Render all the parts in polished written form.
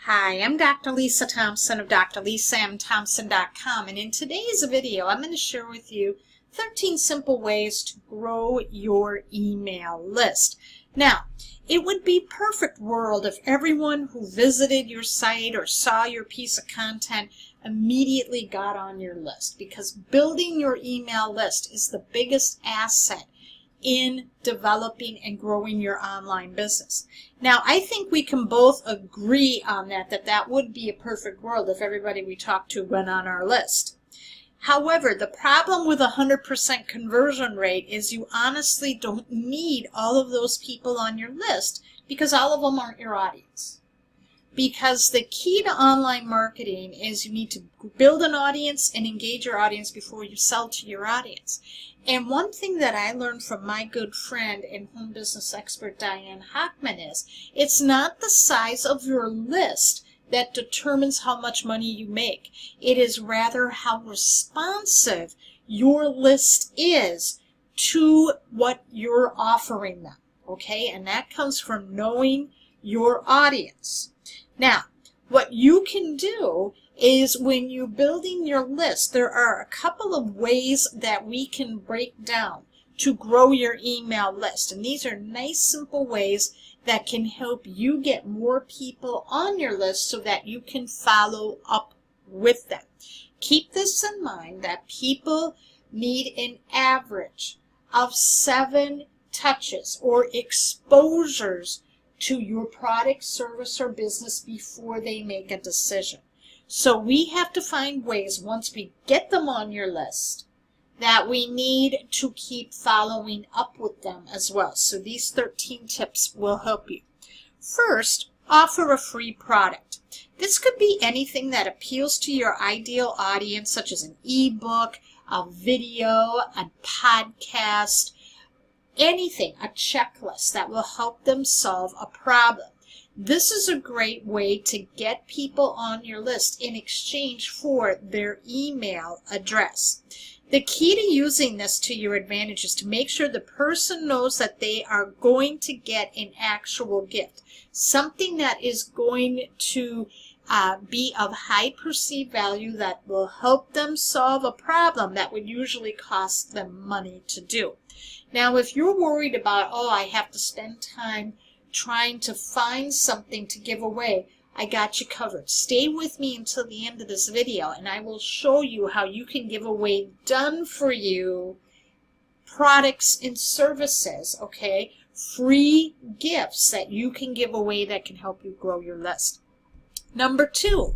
Hi, I'm Dr. Lisa Thompson of drlisamthompson.com, and in today's video I'm going to share with you 13 simple ways to grow your email list. Now, it would be a perfect world if everyone who visited your site or saw your piece of content immediately got on your list, because building your email list is the biggest asset in developing and growing your online business. Now, I think we can both agree on that would be a perfect world if everybody we talk to went on our list. However, the problem with 100% conversion rate is you honestly don't need all of those people on your list, because all of them aren't your audience. Because the key to online marketing is you need to build an audience and engage your audience before you sell to your audience. And one thing that I learned from my good friend and home business expert Diane Hockman is, it's not the size of your list that determines how much money you make. It is rather how responsive your list is to what you're offering them. Okay? And that comes from knowing your audience. Now, what you can do is when you're building your list, there are a couple of ways that we can break down to grow your email list. And these are nice, simple ways that can help you get more people on your list so that you can follow up with them. Keep this in mind that people need an average of 7 touches or exposures to your product, service, or business before they make a decision. So we have to find ways, once we get them on your list, that we need to keep following up with them as well. So these 13 tips will help you. First, offer a free product. This could be anything that appeals to your ideal audience, such as an ebook, a video, a podcast, anything, a checklist that will help them solve a problem. This is a great way to get people on your list in exchange for their email address. The key to using this to your advantage is to make sure the person knows that they are going to get an actual gift, something that is going to be of high perceived value that will help them solve a problem that would usually cost them money to do. Now, if you're worried about, I have to spend time trying to find something to give away, I got you covered. Stay with me until the end of this video, and I will show you how you can give away done for you products and services, okay? Free gifts that you can give away that can help you grow your list. Number 2,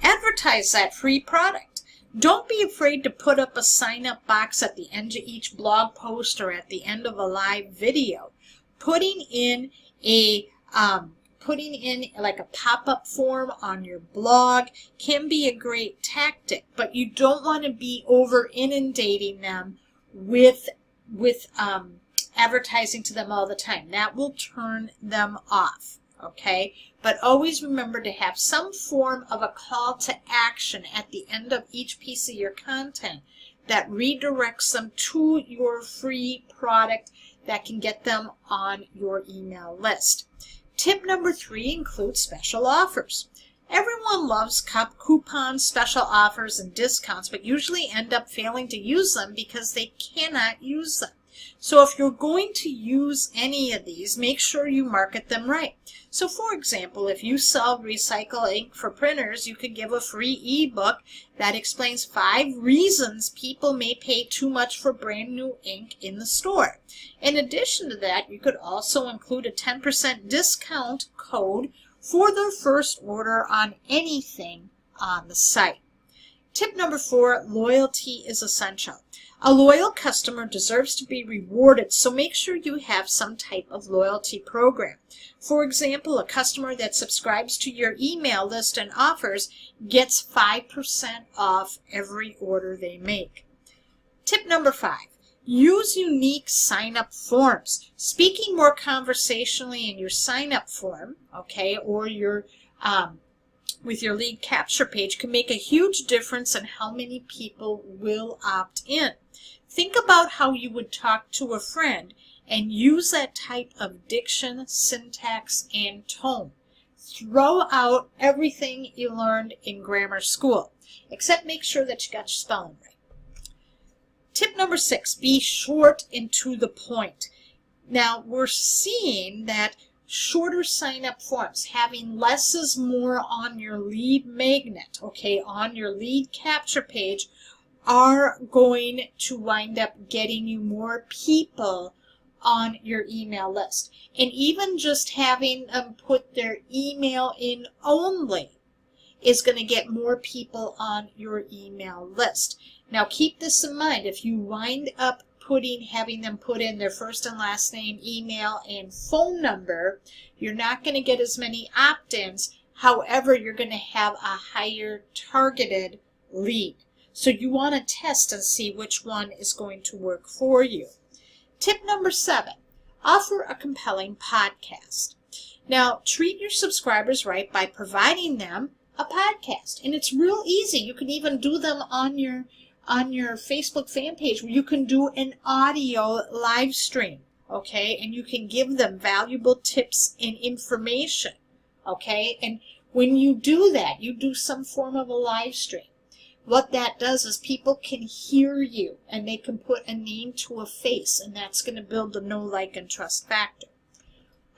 advertise that free product. Don't be afraid to put up a sign-up box at the end of each blog post or at the end of a live video. Putting in like a pop-up form on your blog can be a great tactic, but you don't want to be over inundating them with advertising to them all the time. That will turn them off. Okay, but always remember to have some form of a call to action at the end of each piece of your content that redirects them to your free product that can get them on your email list. Tip number 3 includes special offers. Everyone loves coupons, special offers, and discounts, but usually end up failing to use them because they cannot use them. So if you're going to use any of these, make sure you market them right. So for example, if you sell recycle ink for printers, you could give a free ebook that explains 5 reasons people may pay too much for brand new ink in the store. In addition to that, you could also include a 10% discount code for their first order on anything on the site. Tip number 4, loyalty is essential. A loyal customer deserves to be rewarded, so make sure you have some type of loyalty program. For example, a customer that subscribes to your email list and offers gets 5% off every order they make. Tip number 5, use unique sign-up forms. Speaking more conversationally in your sign-up form, okay, or your with your lead capture page can make a huge difference in how many people will opt in. Think about how you would talk to a friend and use that type of diction, syntax, and tone. Throw out everything you learned in grammar school, except make sure that you got your spelling right. Tip number 6, be short and to the point. Now, we're seeing that shorter sign-up forms, having less is more on your lead magnet, okay, on your lead capture page, are going to wind up getting you more people on your email list. And even just having them put their email in only is going to get more people on your email list. Now keep this in mind. If you wind up having them put in their first and last name, email, and phone number, you're not going to get as many opt-ins. However, you're going to have a higher targeted lead. So you want to test and see which one is going to work for you. Tip number 7, offer a compelling podcast. Now, treat your subscribers right by providing them a podcast. And it's real easy. You can even do them on your Facebook fan page, where you can do an audio live stream, okay? And you can give them valuable tips and information, okay? And when you do that, you do some form of a live stream. What that does is people can hear you, and they can put a name to a face, and that's going to build the know, like, and trust factor.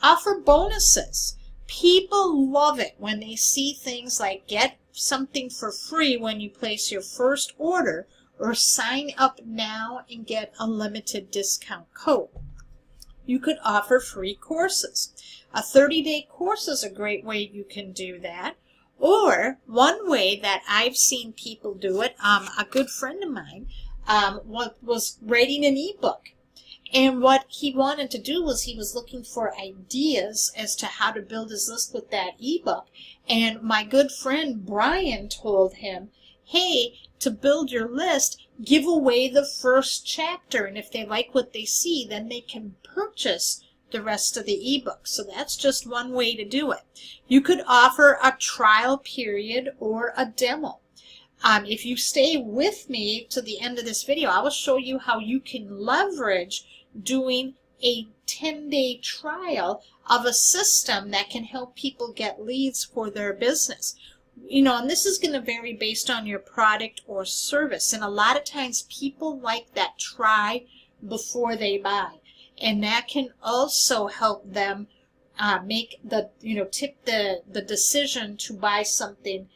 Offer bonuses. People love it when they see things like get something for free when you place your first order, or sign up now and get a limited discount code. You could offer free courses. A 30-day course is a great way you can do that. Or one way that I've seen people do it, a good friend of mine was writing an ebook. And what he wanted to do was he was looking for ideas as to how to build his list with that ebook. And my good friend Brian told him, hey, to build your list, give away the first chapter. And if they like what they see, then they can purchase the rest of the ebook. So that's just one way to do it. You could offer a trial period or a demo. If you stay with me to the end of this video, I will show you how you can leverage doing a 10-day trial of a system that can help people get leads for their business. You know, and this is going to vary based on your product or service. And a lot of times people like that try before they buy. And that can also help them make the, tip the decision to buy something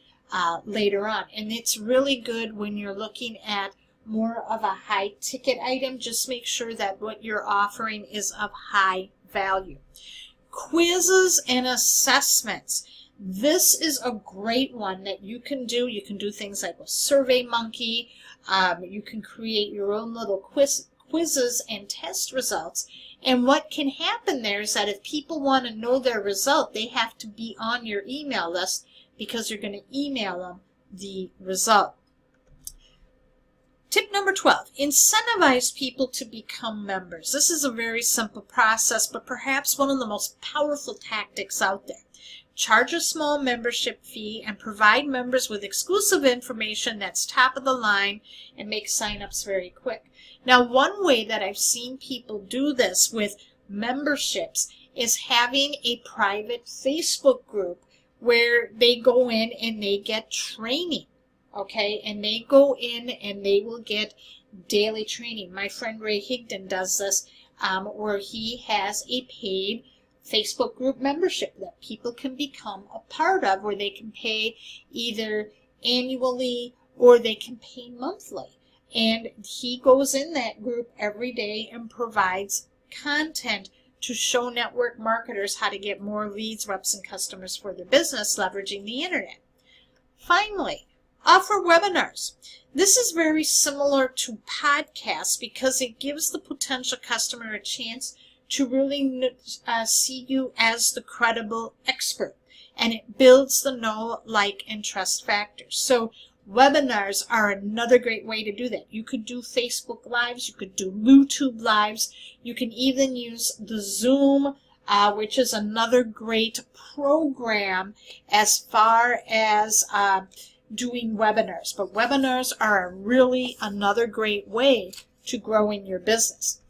later on. And it's really good when you're looking at more of a high ticket item. Just make sure that what you're offering is of high value. Quizzes and assessments. This is a great one that you can do. You can do things like with SurveyMonkey. You can create your own little quizzes and test results. And what can happen there is that if people want to know their result, they have to be on your email list, because you're going to email them the result. Tip number 12, incentivize people to become members. This is a very simple process, but perhaps one of the most powerful tactics out there. Charge a small membership fee and provide members with exclusive information that's top of the line, and make signups very quick. Now, one way that I've seen people do this with memberships is having a private Facebook group where they go in and they get training, okay? And they go in and they will get daily training. My friend Ray Higdon does this, where he has a paid Facebook group membership that people can become a part of, where they can pay either annually or they can pay monthly. And he goes in that group every day and provides content to show network marketers how to get more leads, reps, and customers for their business leveraging the internet. Finally, offer webinars. This is very similar to podcasts because it gives the potential customer a chance to really see you as the credible expert, and it builds the know, like, and trust factors. So webinars are another great way to do that. You could do Facebook Lives, you could do YouTube Lives, you can even use the Zoom, which is another great program as far as doing webinars. But webinars are really another great way to grow in your business.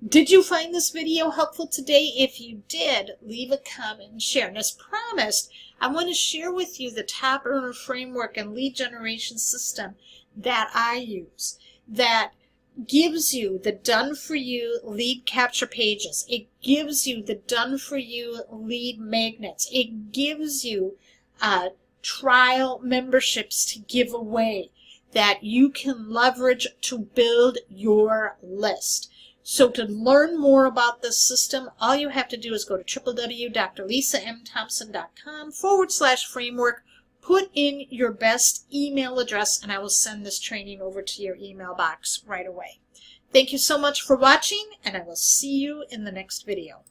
Did you find this video helpful today? If you did, leave a comment and share. And as promised, I want to share with you the top earner framework and lead generation system that I use that gives you the done-for-you lead capture pages. It gives you the done-for-you lead magnets. It gives you trial memberships to give away that you can leverage to build your list. So to learn more about this system, all you have to do is go to www.drlisamthompson.com/framework, put in your best email address, and I will send this training over to your email box right away. Thank you so much for watching, and I will see you in the next video.